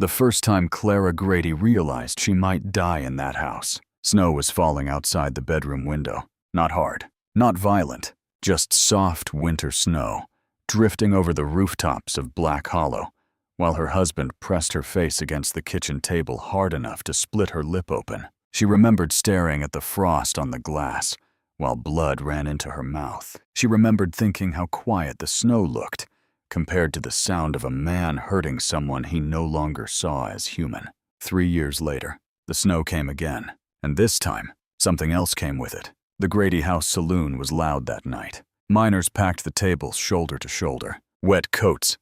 The first time Clara Grady realized she might die in that house. Snow was falling outside the bedroom window. Not hard, not violent, just soft winter snow, drifting over the rooftops of Black Hollow, while her husband pressed her face against the kitchen table hard enough to split her lip open. She remembered staring at the frost on the glass, while blood ran into her mouth. She remembered thinking how quiet the snow looked, compared to the sound of a man hurting someone he no longer saw as human. 3 years later, the snow came again, and this time, something else came with it. The Grady House saloon was loud that night. Miners packed the tables shoulder to shoulder. Wet coats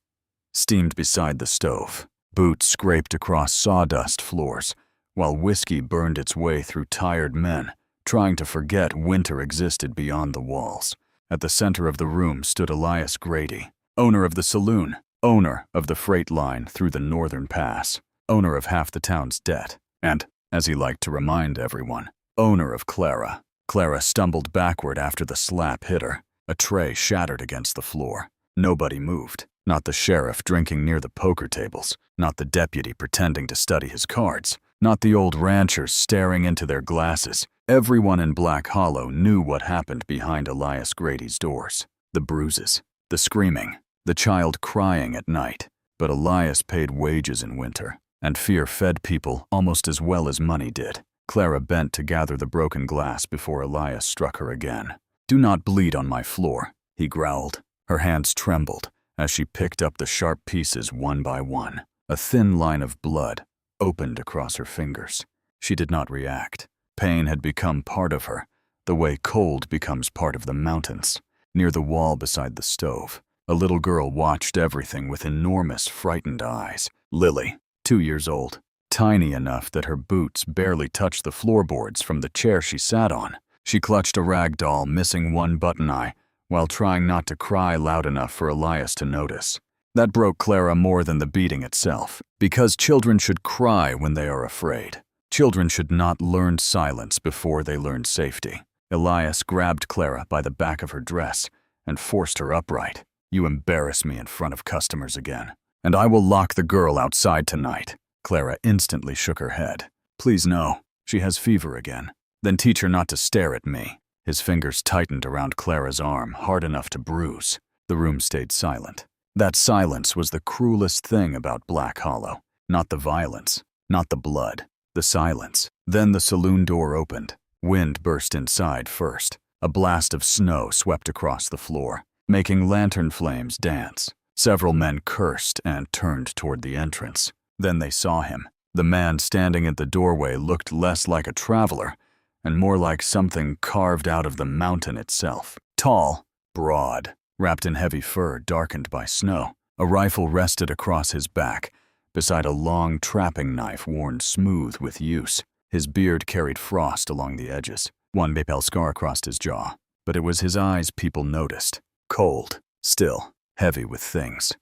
steamed beside the stove. Boots scraped across sawdust floors, while whiskey burned its way through tired men, trying to forget winter existed beyond the walls. At the center of the room stood Elias Grady, owner of the saloon, owner of the freight line through the Northern Pass, owner of half the town's debt, and, as he liked to remind everyone, owner of Clara. Clara stumbled backward after the slap hit her. A tray shattered against the floor. Nobody moved. Not the sheriff drinking near the poker tables, not the deputy pretending to study his cards, not the old ranchers staring into their glasses. Everyone in Black Hollow knew what happened behind Elias Grady's doors. The bruises, the screaming, the child crying at night. But Elias paid wages in winter, and fear fed people almost as well as money did. Clara bent to gather the broken glass before Elias struck her again. "Do not bleed on my floor," he growled. Her hands trembled as she picked up the sharp pieces one by one. A thin line of blood opened across her fingers. She did not react. Pain had become part of her, the way cold becomes part of the mountains. Near the wall beside the stove, a little girl watched everything with enormous, frightened eyes. Lily, 2 years old, tiny enough that her boots barely touched the floorboards from the chair she sat on. She clutched a rag doll missing one button eye while trying not to cry loud enough for Elias to notice. That broke Clara more than the beating itself, because children should cry when they are afraid. Children should not learn silence before they learn safety. Elias grabbed Clara by the back of her dress and forced her upright. "You embarrass me in front of customers again, and I will lock the girl outside tonight." Clara instantly shook her head. "Please no, she has fever again." "Then teach her not to stare at me." His fingers tightened around Clara's arm, hard enough to bruise. The room stayed silent. That silence was the cruelest thing about Black Hollow. Not the violence, not the blood, the silence. Then the saloon door opened. Wind burst inside first. A blast of snow swept across the floor, making lantern flames dance. Several men cursed and turned toward the entrance. Then they saw him. The man standing at the doorway looked less like a traveler and more like something carved out of the mountain itself. Tall, broad, wrapped in heavy fur darkened by snow. A rifle rested across his back, beside a long trapping knife worn smooth with use. His beard carried frost along the edges. One pale scar crossed his jaw, but it was his eyes people noticed. Cold, still, heavy with things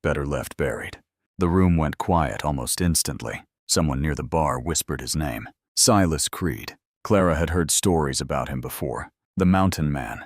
better left buried. The room went quiet almost instantly. Someone near the bar whispered his name. Silas Creed. Clara had heard stories about him before. The mountain man,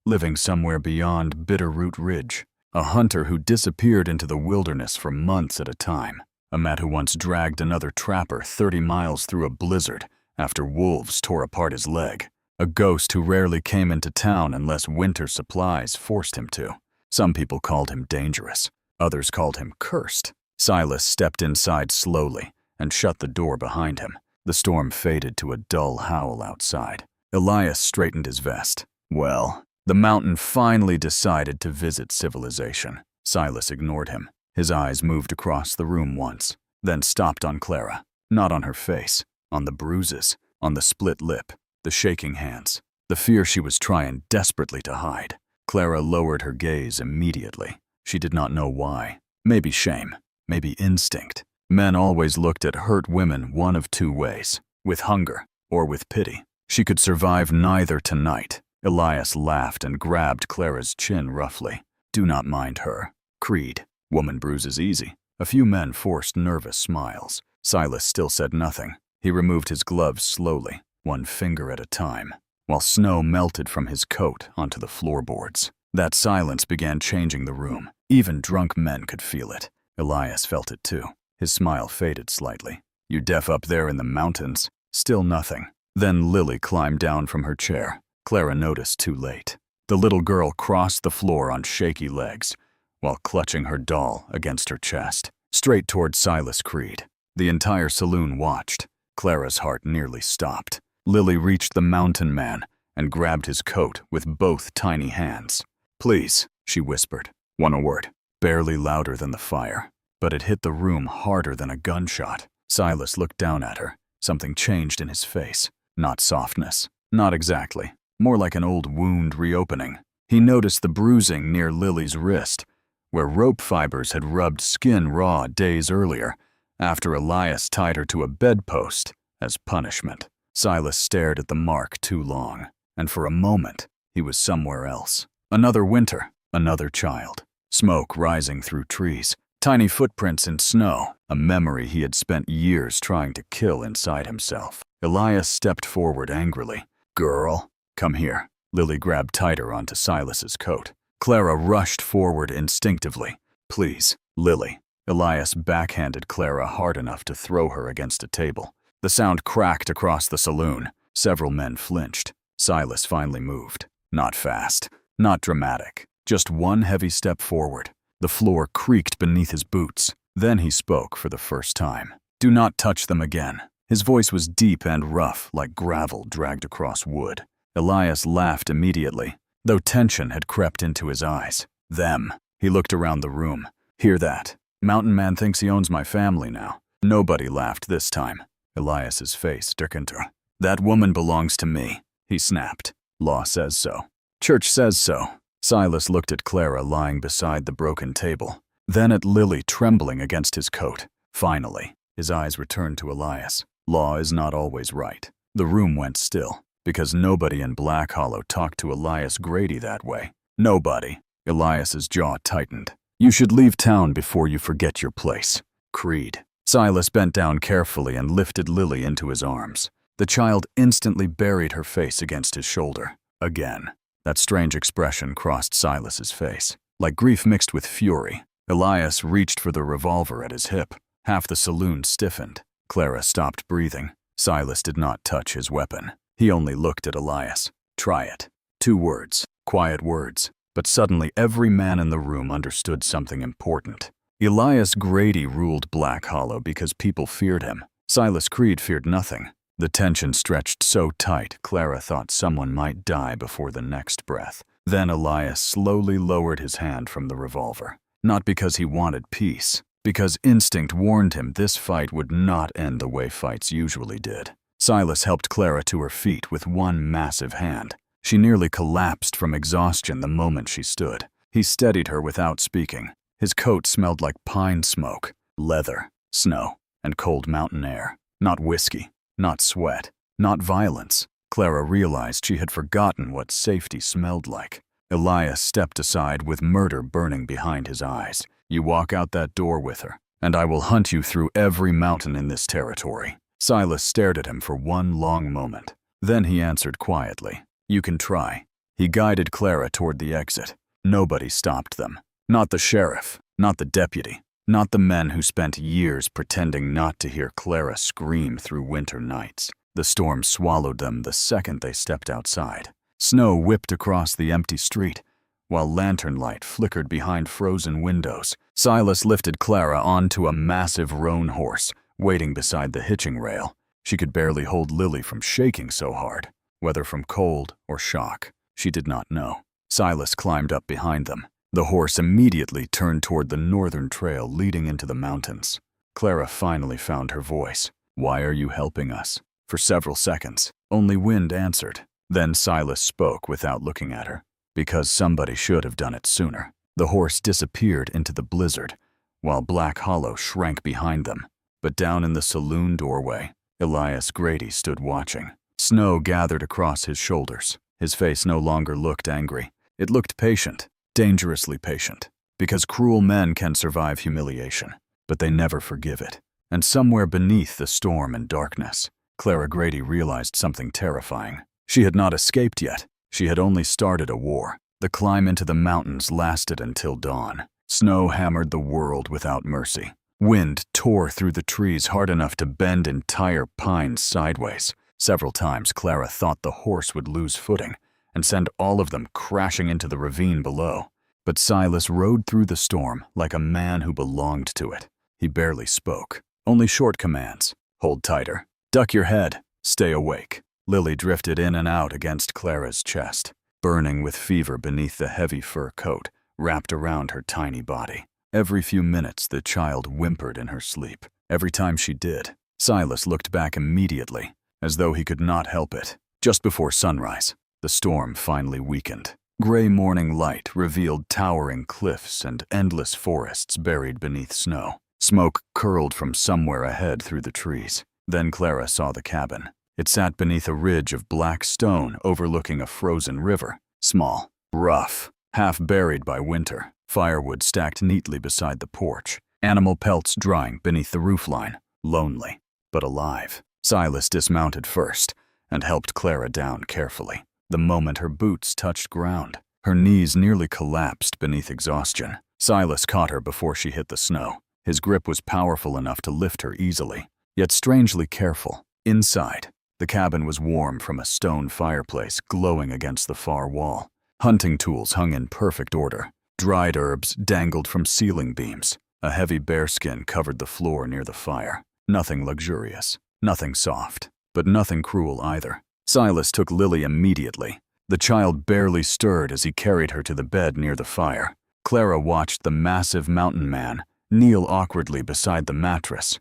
living somewhere beyond Bitterroot Ridge. A hunter who disappeared into the wilderness for months at a time. A man who once dragged another trapper 30 miles through a blizzard after wolves tore apart his leg. A ghost who rarely came into town unless winter supplies forced him to. Some people called him dangerous. Others called him cursed. Silas stepped inside slowly and shut the door behind him. The storm faded to a dull howl outside. Elias straightened his vest. Well, the mountain finally decided to visit civilization. Silas ignored him. His eyes moved across the room once, then stopped on Clara. Not on her face, on the bruises, on the split lip, the shaking hands, the fear she was trying desperately to hide. Clara lowered her gaze immediately. She did not know why. Maybe shame, maybe instinct. Men always looked at hurt women one of two ways, with hunger or with pity. She could survive neither tonight. Elias laughed and grabbed Clara's chin roughly. "Do not mind her. Creed. Woman bruises easy." A few men forced nervous smiles. Silas still said nothing. He removed his gloves slowly, one finger at a time, while snow melted from his coat onto the floorboards. That silence began changing the room. Even drunk men could feel it. Elias felt it too. His smile faded slightly. You deaf up there in the mountains? Still nothing. Then Lily climbed down from her chair. Clara noticed too late. The little girl crossed the floor on shaky legs, while clutching her doll against her chest, straight toward Silas Creed. The entire saloon watched. Clara's heart nearly stopped. Lily reached the mountain man and grabbed his coat with both tiny hands. Please, she whispered. One word, barely louder than the fire, but it hit the room harder than a gunshot. Silas looked down at her. Something changed in his face. Not softness. Not exactly. More like an old wound reopening. He noticed the bruising near Lily's wrist, where rope fibers had rubbed skin raw days earlier, after Elias tied her to a bedpost as punishment. Silas stared at the mark too long, and for a moment, he was somewhere else. Another winter, another child. Smoke rising through trees, tiny footprints in snow, a memory he had spent years trying to kill inside himself. Elias stepped forward angrily. Girl, come here. Lily grabbed tighter onto Silas's coat. Clara rushed forward instinctively. Please, Lily. Elias backhanded Clara hard enough to throw her against a table. The sound cracked across the saloon. Several men flinched. Silas finally moved. Not fast, not dramatic. Just one heavy step forward. The floor creaked beneath his boots. Then he spoke for the first time. Do not touch them again. His voice was deep and rough, like gravel dragged across wood. Elias laughed immediately, though tension had crept into his eyes. Them. He looked around the room. Hear that? Mountain Man thinks he owns my family now. Nobody laughed this time. Elias's face darkened. That woman belongs to me, he snapped. Law says so. Church says so. Silas looked at Clara lying beside the broken table, then at Lily trembling against his coat. Finally, his eyes returned to Elias. Law is not always right. The room went still, because nobody in Black Hollow talked to Elias Grady that way. Nobody. Elias's jaw tightened. You should leave town before you forget your place. Creed. Silas bent down carefully and lifted Lily into his arms. The child instantly buried her face against his shoulder. Again. That strange expression crossed Silas's face, like grief mixed with fury. Elias reached for the revolver at his hip. Half the saloon stiffened. Clara stopped breathing. Silas did not touch his weapon. He only looked at Elias. Try it. 2 words. Quiet words. But suddenly every man in the room understood something important. Elias Grady ruled Black Hollow because people feared him. Silas Creed feared nothing. The tension stretched so tight, Clara thought someone might die before the next breath. Then Elias slowly lowered his hand from the revolver. Not because he wanted peace, because instinct warned him this fight would not end the way fights usually did. Silas helped Clara to her feet with one massive hand. She nearly collapsed from exhaustion the moment she stood. He steadied her without speaking. His coat smelled like pine smoke, leather, snow, and cold mountain air. Not whiskey. Not sweat, not violence. Clara realized she had forgotten what safety smelled like. Elias stepped aside with murder burning behind his eyes. You walk out that door with her, and I will hunt you through every mountain in this territory. Silas stared at him for one long moment. Then he answered quietly, You can try. He guided Clara toward the exit. Nobody stopped them. Not the sheriff, not the deputy. Not the men who spent years pretending not to hear Clara scream through winter nights. The storm swallowed them the second they stepped outside. Snow whipped across the empty street, while lantern light flickered behind frozen windows. Silas lifted Clara onto a massive roan horse, waiting beside the hitching rail. She could barely hold Lily from shaking so hard. Whether from cold or shock, she did not know. Silas climbed up behind them. The horse immediately turned toward the northern trail leading into the mountains. Clara finally found her voice. Why are you helping us? For several seconds, only wind answered. Then Silas spoke without looking at her. Because somebody should have done it sooner. The horse disappeared into the blizzard, while Black Hollow shrank behind them. But down in the saloon doorway, Elias Grady stood watching. Snow gathered across his shoulders. His face no longer looked angry. It looked patient. Dangerously patient, because cruel men can survive humiliation, but they never forgive it. And somewhere beneath the storm and darkness, Clara Grady realized something terrifying. She had not escaped yet. She had only started a war. The climb into the mountains lasted until dawn. Snow hammered the world without mercy. Wind tore through the trees hard enough to bend entire pines sideways. Several times Clara thought the horse would lose footing and send all of them crashing into the ravine below. But Silas rode through the storm like a man who belonged to it. He barely spoke. Only short commands. Hold tighter. Duck your head. Stay awake. Lily drifted in and out against Clara's chest, burning with fever beneath the heavy fur coat wrapped around her tiny body. Every few minutes, the child whimpered in her sleep. Every time she did, Silas looked back immediately, as though he could not help it. Just before sunrise, the storm finally weakened. Gray morning light revealed towering cliffs and endless forests buried beneath snow. Smoke curled from somewhere ahead through the trees. Then Clara saw the cabin. It sat beneath a ridge of black stone overlooking a frozen river. Small, rough, half buried by winter. Firewood stacked neatly beside the porch. Animal pelts drying beneath the roofline. Lonely, but alive. Silas dismounted first and helped Clara down carefully. The moment her boots touched ground, her knees nearly collapsed beneath exhaustion. Silas caught her before she hit the snow. His grip was powerful enough to lift her easily, yet strangely careful. Inside, the cabin was warm from a stone fireplace glowing against the far wall. Hunting tools hung in perfect order. Dried herbs dangled from ceiling beams. A heavy bearskin covered the floor near the fire. Nothing luxurious, nothing soft, but nothing cruel either. Silas took Lily immediately. The child barely stirred as he carried her to the bed near the fire. Clara watched the massive mountain man kneel awkwardly beside the mattress,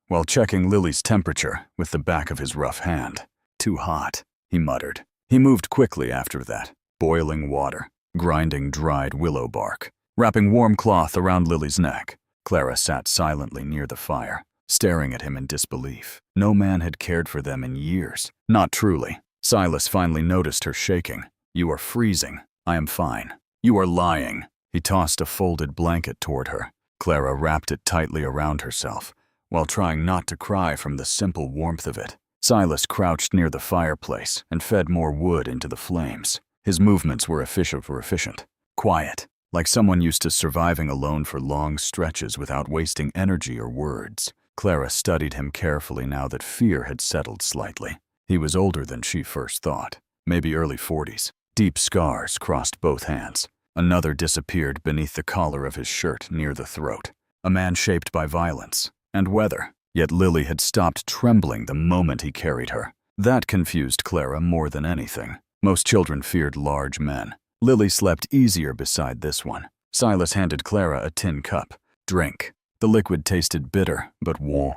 while checking Lily's temperature with the back of his rough hand. Too hot, he muttered. He moved quickly after that. Boiling water, grinding dried willow bark, wrapping warm cloth around Lily's neck. Clara sat silently near the fire, staring at him in disbelief. No man had cared for them in years. Not truly. Silas finally noticed her shaking. You are freezing. I am fine. You are lying. He tossed a folded blanket toward her. Clara wrapped it tightly around herself, while trying not to cry from the simple warmth of it. Silas crouched near the fireplace and fed more wood into the flames. His movements were efficient, quiet, like someone used to surviving alone for long stretches without wasting energy or words. Clara studied him carefully now that fear had settled slightly. He was older than she first thought, maybe early 40s. Deep scars crossed both hands. Another disappeared beneath the collar of his shirt near the throat. A man shaped by violence and weather. Yet Lily had stopped trembling the moment he carried her. That confused Clara more than anything. Most children feared large men. Lily slept easier beside this one. Silas handed Clara a tin cup. Drink. The liquid tasted bitter, but warm.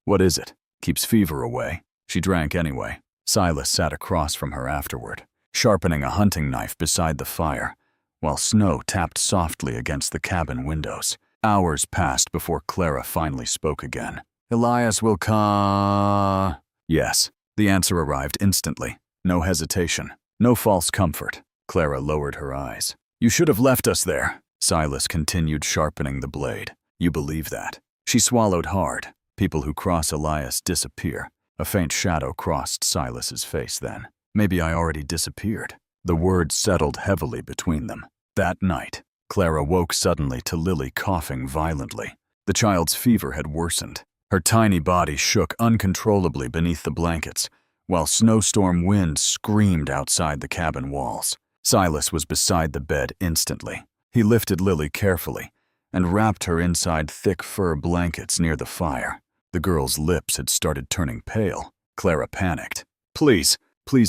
What is it? Keeps fever away. She drank anyway. Silas sat across from her afterward, sharpening a hunting knife beside the fire, while snow tapped softly against the cabin windows. Hours passed before Clara finally spoke again. Elias will come. Yes, the answer arrived instantly. No hesitation, no false comfort. Clara lowered her eyes. You should have left us there. Silas continued sharpening the blade. You believe that? She swallowed hard. People who cross Elias disappear. A faint shadow crossed Silas's face then. Maybe I already disappeared. The words settled heavily between them. That night, Clara woke suddenly to Lily coughing violently. The child's fever had worsened. Her tiny body shook uncontrollably beneath the blankets, while snowstorm wind screamed outside the cabin walls. Silas was beside the bed instantly. He lifted Lily carefully and wrapped her inside thick fur blankets near the fire. The girl's lips had started turning pale. Clara panicked. Please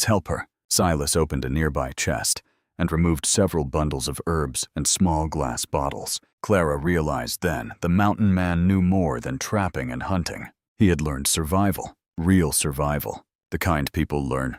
help her. Silas opened a nearby chest and removed several bundles of herbs and small glass bottles. Clara realized then the mountain man knew more than trapping and hunting. He had learned survival, real survival, the kind people learn,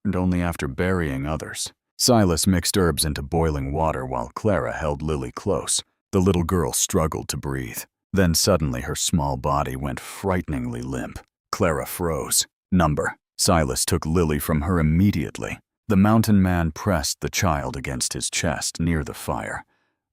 and only after burying others. Silas mixed herbs into boiling water while Clara held Lily close. The little girl struggled to breathe. Then suddenly her small body went frighteningly limp. Clara froze. Number. Silas took Lily from her immediately. The mountain man pressed the child against his chest near the fire,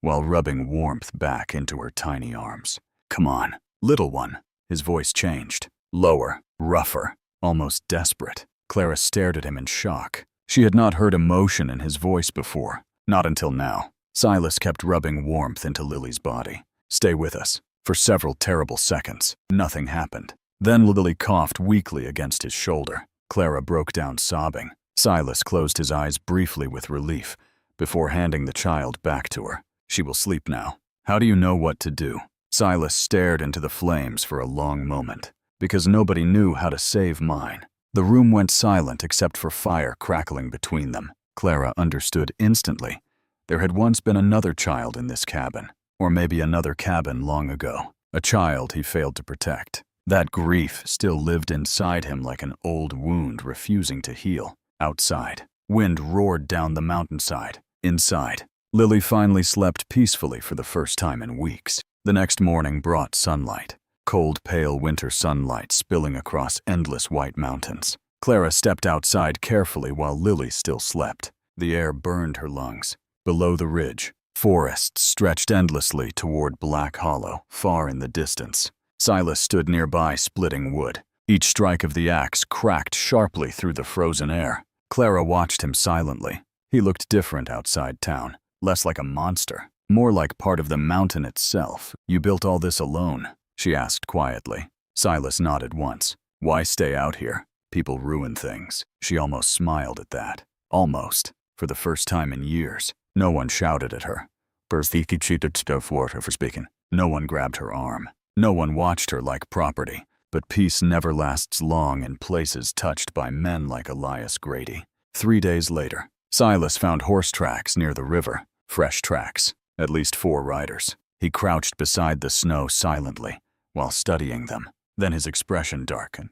while rubbing warmth back into her tiny arms. Come on, little one. His voice changed. Lower, rougher, almost desperate. Clara stared at him in shock. She had not heard emotion in his voice before. Not until now. Silas kept rubbing warmth into Lily's body. Stay with us. For several terrible seconds, nothing happened. Then Lily coughed weakly against his shoulder. Clara broke down sobbing. Silas closed his eyes briefly with relief before handing the child back to her. She will sleep now. How do you know what to do? Silas stared into the flames for a long moment. Because nobody knew how to save mine. The room went silent except for fire crackling between them. Clara understood instantly. There had once been another child in this cabin, or maybe another cabin long ago. A child he failed to protect. That grief still lived inside him like an old wound refusing to heal. Outside, wind roared down the mountainside. Inside, Lily finally slept peacefully for the first time in weeks. The next morning brought sunlight. Cold, pale winter sunlight spilling across endless white mountains. Clara stepped outside carefully while Lily still slept. The air burned her lungs. Below the ridge, forests stretched endlessly toward Black Hollow, far in the distance. Silas stood nearby splitting wood. Each strike of the axe cracked sharply through the frozen air. Clara watched him silently. He looked different outside town, less like a monster, more like part of the mountain itself. You built all this alone? She asked quietly. Silas nodded once. Why stay out here? People ruin things. She almost smiled at that. Almost. For the first time in years. No one shouted at her. For speaking. No one grabbed her arm. No one watched her like property. But peace never lasts long in places touched by men like Elias Grady. 3 days later, Silas found horse tracks near the river. Fresh tracks. At least 4 riders. He crouched beside the snow silently while studying them. Then his expression darkened.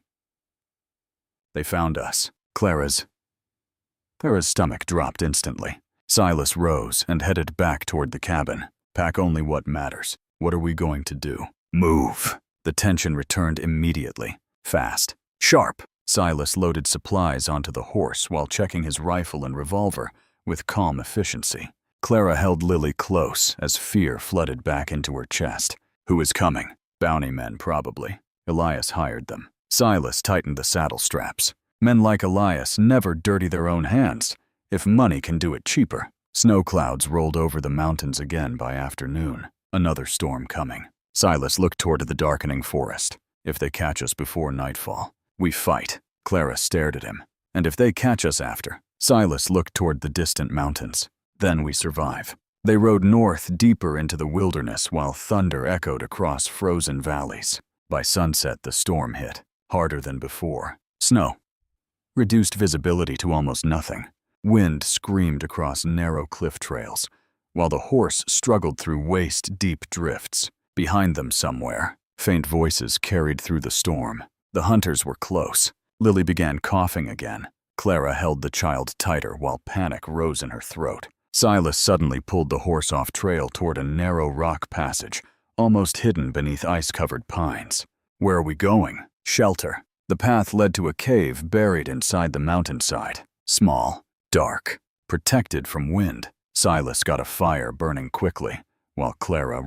They found us. Clara's stomach dropped instantly. Silas rose and headed back toward the cabin. Pack only what matters. What are we going to do? Move. The tension returned immediately. Fast. Sharp. Silas loaded supplies onto the horse while checking his rifle and revolver with calm efficiency. Clara held Lily close as fear flooded back into her chest. Who is coming? Bounty men, probably. Elias hired them. Silas tightened the saddle straps. Men like Elias never dirty their own hands, if money can do it cheaper. Snow clouds rolled over the mountains again by afternoon. Another storm coming. Silas looked toward the darkening forest. If they catch us before nightfall, we fight. Clara stared at him. And if they catch us after? Silas looked toward the distant mountains. Then we survive. They rode north deeper into the wilderness while thunder echoed across frozen valleys. By sunset, the storm hit, harder than before. Snow. Reduced visibility to almost nothing. Wind screamed across narrow cliff trails, while the horse struggled through waist-deep drifts. Behind them somewhere, faint voices carried through the storm. The hunters were close. Lily began coughing again. Clara held the child tighter while panic rose in her throat. Silas suddenly pulled the horse off trail toward a narrow rock passage, almost hidden beneath ice-covered pines. Where are we going? Shelter. The path led to a cave buried inside the mountainside. Small, dark, protected from wind. Silas got a fire burning quickly, while Clara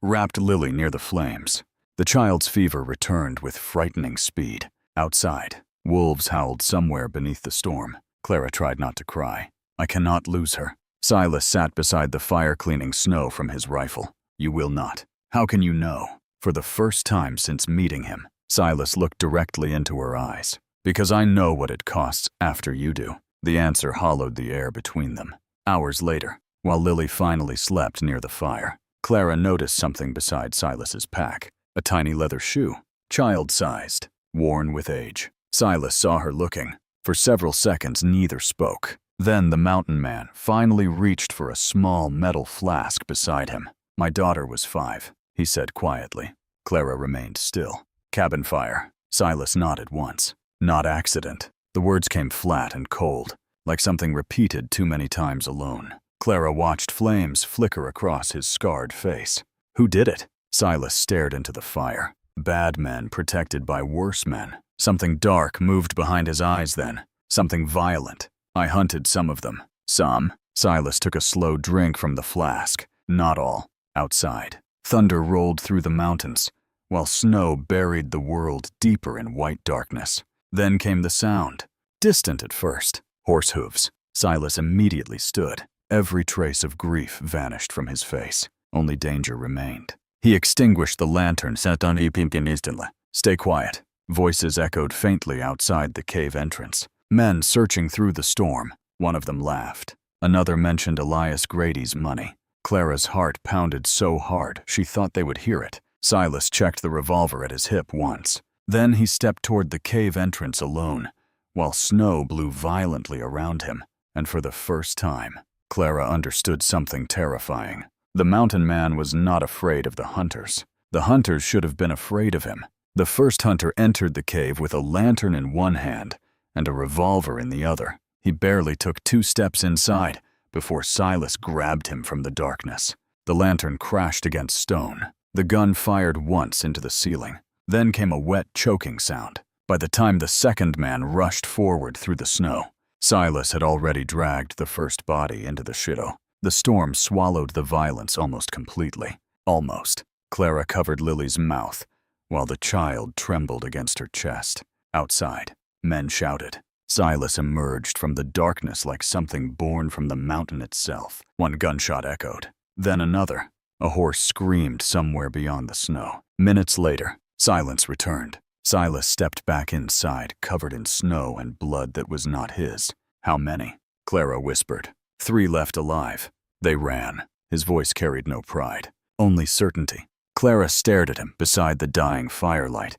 wrapped Lily near the flames. The child's fever returned with frightening speed. Outside, wolves howled somewhere beneath the storm. Clara tried not to cry. I cannot lose her. Silas sat beside the fire cleaning snow from his rifle. You will not. How can you know? For the first time since meeting him, Silas looked directly into her eyes. Because I know what it costs after you do. The answer hollowed the air between them. Hours later, while Lily finally slept near the fire, Clara noticed something beside Silas's pack. A tiny leather shoe, child-sized, worn with age. Silas saw her looking. For several seconds, neither spoke. Then the mountain man finally reached for a small metal flask beside him. My daughter was 5, he said quietly. Clara remained still. Cabin fire. Silas nodded once. Not accident. The words came flat and cold, like something repeated too many times alone. Clara watched flames flicker across his scarred face. Who did it? Silas stared into the fire. Bad men protected by worse men. Something dark moved behind his eyes then. Something violent. I hunted some of them. Some. Silas took a slow drink from the flask. Not all. Outside. Thunder rolled through the mountains, while snow buried the world deeper in white darkness. Then came the sound. Distant at first. Horse hooves. Silas immediately stood. Every trace of grief vanished from his face. Only danger remained. He extinguished the lantern set on instantly. Stay quiet. Voices echoed faintly outside the cave entrance. Men searching through the storm. One of them laughed. Another mentioned Elias Grady's money. Clara's heart pounded so hard she thought they would hear it. Silas checked the revolver at his hip once. Then he stepped toward the cave entrance alone, while snow blew violently around him. And for the first time, Clara understood something terrifying. The mountain man was not afraid of the hunters. The hunters should have been afraid of him. The first hunter entered the cave with a lantern in one hand and a revolver in the other. He barely took 2 steps inside before Silas grabbed him from the darkness. The lantern crashed against stone. The gun fired once into the ceiling. Then came a wet, choking sound. By the time the second man rushed forward through the snow, Silas had already dragged the first body into the shitto. The storm swallowed the violence almost completely. Almost. Clara covered Lily's mouth, while the child trembled against her chest. Outside, men shouted. Silas emerged from the darkness like something born from the mountain itself. One gunshot echoed. Then another. A horse screamed somewhere beyond the snow. Minutes later, silence returned. Silas stepped back inside, covered in snow and blood that was not his. How many? Clara whispered. 3 left alive. They ran. His voice carried no pride, only certainty. Clara stared at him beside the dying firelight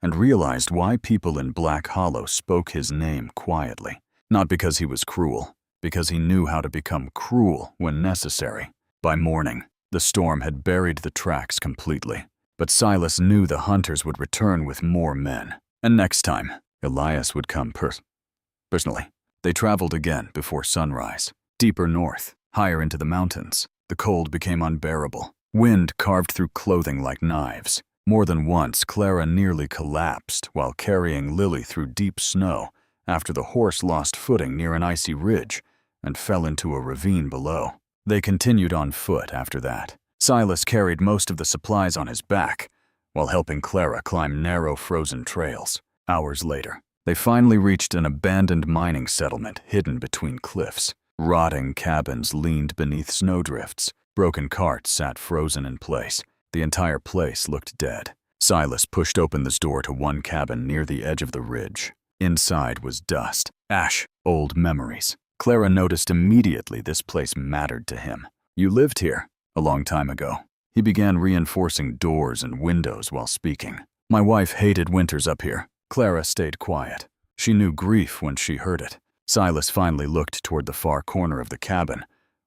and realized why people in Black Hollow spoke his name quietly. Not because he was cruel, because he knew how to become cruel when necessary. By morning, the storm had buried the tracks completely. But Silas knew the hunters would return with more men. And next time, Elias would come personally. They traveled again before sunrise. Deeper north, higher into the mountains. The cold became unbearable. Wind carved through clothing like knives. More than once, Clara nearly collapsed while carrying Lily through deep snow after the horse lost footing near an icy ridge and fell into a ravine below. They continued on foot after that. Silas carried most of the supplies on his back, while helping Clara climb narrow frozen trails. Hours later, they finally reached an abandoned mining settlement hidden between cliffs. Rotting cabins leaned beneath snowdrifts. Broken carts sat frozen in place. The entire place looked dead. Silas pushed open the door to one cabin near the edge of the ridge. Inside was dust, ash, old memories. Clara noticed immediately this place mattered to him. You lived here. A long time ago. He began reinforcing doors and windows while speaking. My wife hated winters up here. Clara stayed quiet. She knew grief when she heard it. Silas finally looked toward the far corner of the cabin,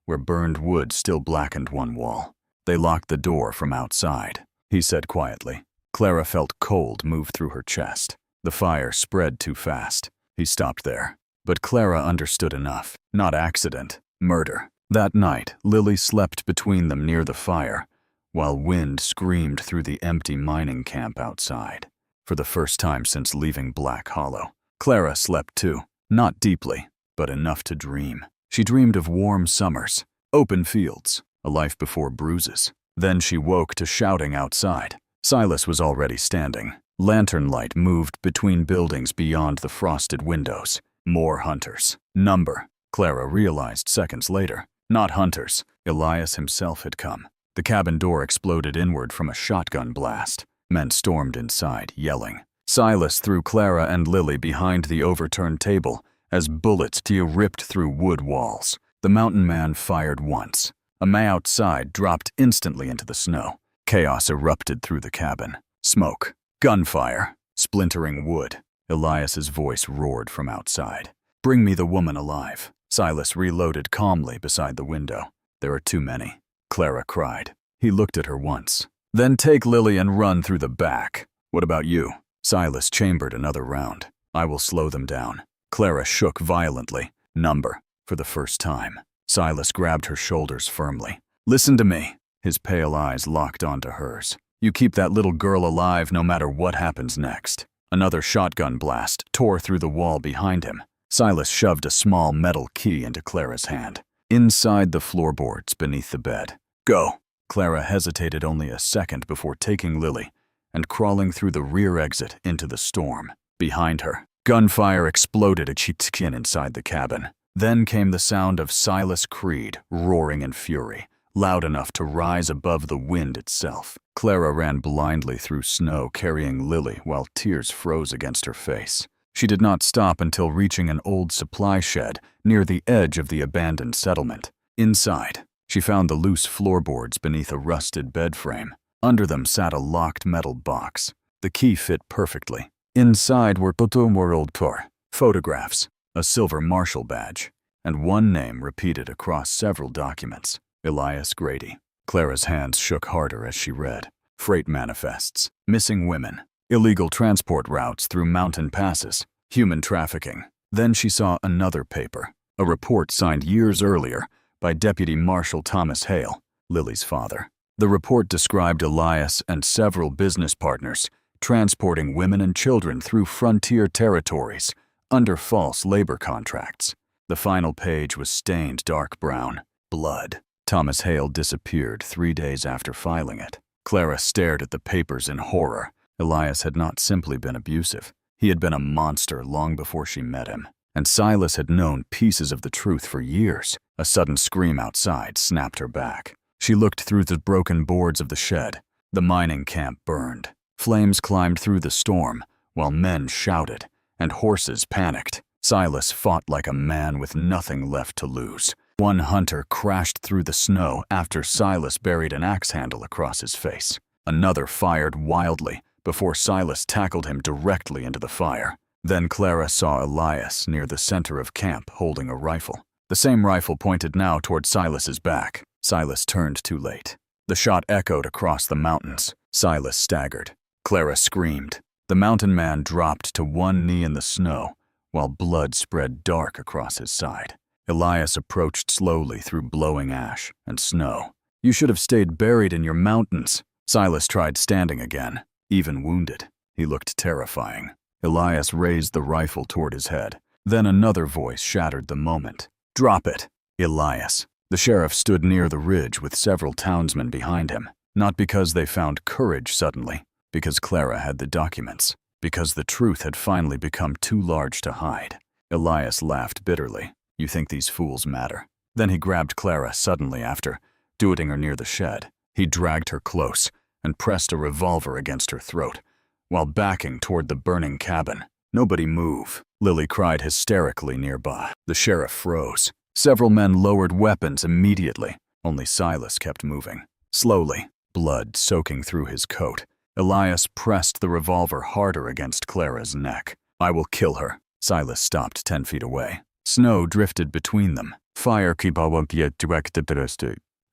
where burned wood still blackened one wall. They locked the door from outside, he said quietly. Clara felt cold move through her chest. The fire spread too fast. He stopped there. But Clara understood enough. Not accident. Murder. That night, Lily slept between them near the fire, while wind screamed through the empty mining camp outside. For the first time since leaving Black Hollow, Clara slept too. Not deeply, but enough to dream. She dreamed of warm summers, open fields, a life before bruises. Then she woke to shouting outside. Silas was already standing. Lantern light moved between buildings beyond the frosted windows. More hunters. Number, Clara realized seconds later. Not hunters. Elias himself had come. The cabin door exploded inward from a shotgun blast. Men stormed inside, yelling. Silas threw Clara and Lily behind the overturned table as bullets ripped through wood walls. The mountain man fired once. A man outside dropped instantly into the snow. Chaos erupted through the cabin. Smoke. Gunfire. Splintering wood. Elias's voice roared from outside. Bring me the woman alive. Silas reloaded calmly beside the window. There are too many, Clara cried. He looked at her once. Then take Lily and run through the back. What about you? Silas chambered another round. I will slow them down. Clara shook violently. Number. For the first time. Silas grabbed her shoulders firmly. Listen to me. His pale eyes locked onto hers. You keep that little girl alive no matter what happens next. Another shotgun blast tore through the wall behind him. Silas shoved a small metal key into Clara's hand. Inside the floorboards beneath the bed. Go. Clara hesitated only a second before taking Lily and crawling through the rear exit into the storm. Behind her, gunfire exploded at Chitkin inside the cabin. Then came the sound of Silas Creed roaring in fury, loud enough to rise above the wind itself. Clara ran blindly through snow carrying Lily while tears froze against her face. She did not stop until reaching an old supply shed near the edge of the abandoned settlement. Inside, she found the loose floorboards beneath a rusted bed frame. Under them sat a locked metal box. The key fit perfectly. Inside were World Tour photographs, a silver marshal badge, and one name repeated across several documents: Elias Grady. Clara's hands shook harder as she read. Freight manifests, missing women, illegal transport routes through mountain passes, human trafficking. Then she saw another paper, a report signed years earlier by Deputy Marshal Thomas Hale, Lily's father. The report described Elias and several business partners transporting women and children through frontier territories under false labor contracts. The final page was stained dark brown. Blood. Thomas Hale disappeared 3 days after filing it. Clara stared at the papers in horror. Elias had not simply been abusive. He had been a monster long before she met him. And Silas had known pieces of the truth for years. A sudden scream outside snapped her back. She looked through the broken boards of the shed. The mining camp burned. Flames climbed through the storm, while men shouted, and horses panicked. Silas fought like a man with nothing left to lose. One hunter crashed through the snow after Silas buried an axe handle across his face. Another fired wildly before Silas tackled him directly into the fire. Then Clara saw Elias near the center of camp holding a rifle. The same rifle pointed now toward Silas's back. Silas turned too late. The shot echoed across the mountains. Silas staggered. Clara screamed. The mountain man dropped to one knee in the snow, while blood spread dark across his side. Elias approached slowly through blowing ash and snow. "You should have stayed buried in your mountains." Silas tried standing again, even wounded. He looked terrifying. Elias raised the rifle toward his head. Then another voice shattered the moment. "Drop it." Elias. The sheriff stood near the ridge with several townsmen behind him, not because they found courage suddenly, because Clara had the documents, because the truth had finally become too large to hide. Elias laughed bitterly. "You think these fools matter?" Then he grabbed Clara suddenly after, doing her near the shed. He dragged her close and pressed a revolver against her throat, while backing toward the burning cabin. "Nobody move," Lily cried hysterically nearby. The sheriff froze. Several men lowered weapons immediately. Only Silas kept moving. Slowly, blood soaking through his coat, Elias pressed the revolver harder against Clara's neck. "I will kill her." Silas stopped 10 feet away. Snow drifted between them. Fire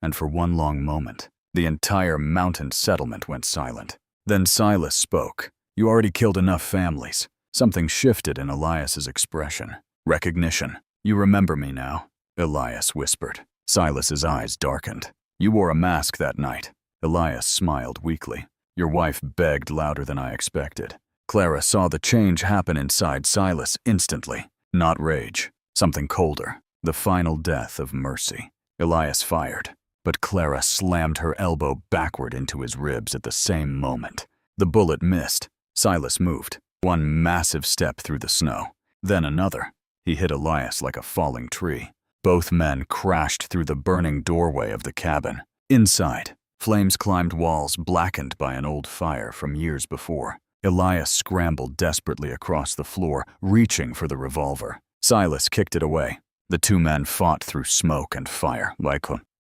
and for one long moment, the entire mountain settlement went silent. Then Silas spoke. "You already killed enough families." Something shifted in Elias's expression. "Recognition. You remember me now?" Elias whispered. Silas's eyes darkened. "You wore a mask that night." Elias smiled weakly. "Your wife begged louder than I expected." Clara saw the change happen inside Silas instantly. Not rage. Something colder. The final death of mercy. Elias fired, but Clara slammed her elbow backward into his ribs at the same moment. The bullet missed. Silas moved. One massive step through the snow. Then another. He hit Elias like a falling tree. Both men crashed through the burning doorway of the cabin. Inside, flames climbed walls blackened by an old fire from years before. Elias scrambled desperately across the floor, reaching for the revolver. Silas kicked it away. The two men fought through smoke and fire.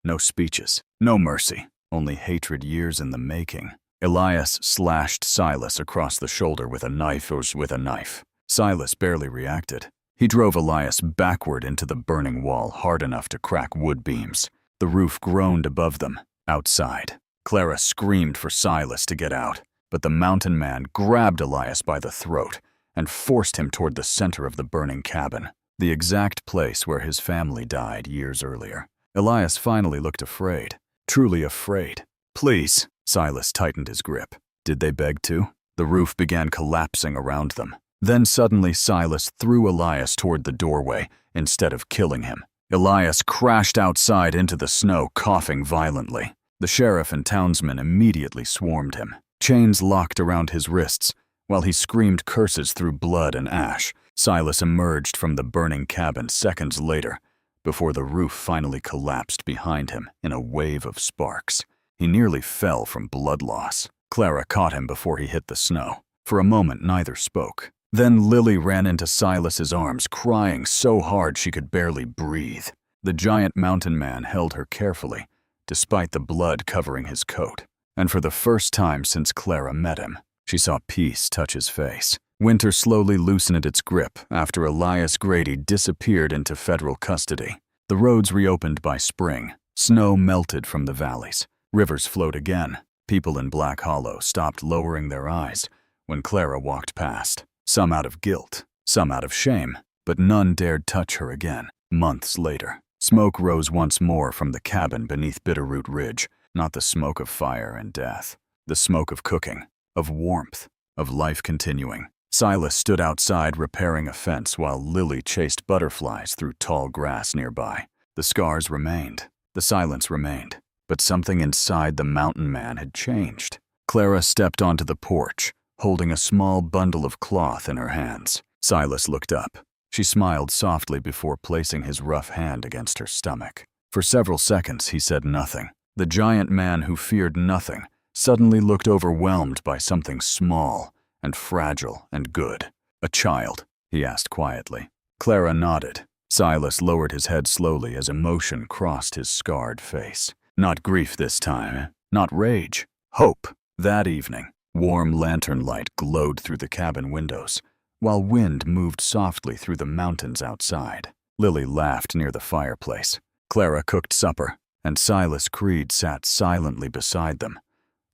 No speeches, no mercy, only hatred years in the making. Elias slashed Silas across the shoulder with a knife. Silas barely reacted. He drove Elias backward into the burning wall hard enough to crack wood beams. The roof groaned above them. Outside, Clara screamed for Silas to get out, but the mountain man grabbed Elias by the throat and forced him toward the center of the burning cabin, the exact place where his family died years earlier. Elias finally looked afraid, truly afraid. "Please." Silas tightened his grip. Did they beg to? The roof began collapsing around them. Then suddenly Silas threw Elias toward the doorway instead of killing him. Elias crashed outside into the snow, coughing violently. The sheriff and townsmen immediately swarmed him. Chains locked around his wrists, while he screamed curses through blood and ash. Silas emerged from the burning cabin seconds later, before the roof finally collapsed behind him in a wave of sparks. He nearly fell from blood loss. Clara caught him before he hit the snow. For a moment, neither spoke. Then Lily ran into Silas's arms, crying so hard she could barely breathe. The giant mountain man held her carefully, despite the blood covering his coat. And for the first time since Clara met him, she saw peace touch his face. Winter slowly loosened its grip after Elias Grady disappeared into federal custody. The roads reopened by spring. Snow melted from the valleys. Rivers flowed again. People in Black Hollow stopped lowering their eyes when Clara walked past. Some out of guilt, some out of shame, but none dared touch her again. Months later, smoke rose once more from the cabin beneath Bitterroot Ridge. Not the smoke of fire and death. The smoke of cooking, of warmth, of life continuing. Silas stood outside repairing a fence while Lily chased butterflies through tall grass nearby. The scars remained. The silence remained. But something inside the mountain man had changed. Clara stepped onto the porch, holding a small bundle of cloth in her hands. Silas looked up. She smiled softly before placing his rough hand against her stomach. For several seconds, he said nothing. The giant man who feared nothing suddenly looked overwhelmed by something small and fragile and good. "A child?" he asked quietly. Clara nodded. Silas lowered his head slowly as emotion crossed his scarred face. Not grief this time, not rage. Hope. That evening, warm lantern light glowed through the cabin windows, while wind moved softly through the mountains outside. Lily laughed near the fireplace. Clara cooked supper, and Silas Creed sat silently beside them,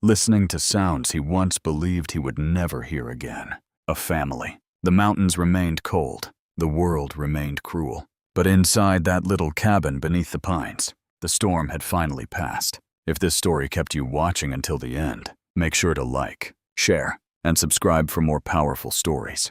listening to sounds he once believed he would never hear again. A family. The mountains remained cold. The world remained cruel. But inside that little cabin beneath the pines, the storm had finally passed. If this story kept you watching until the end, make sure to like, share, and subscribe for more powerful stories.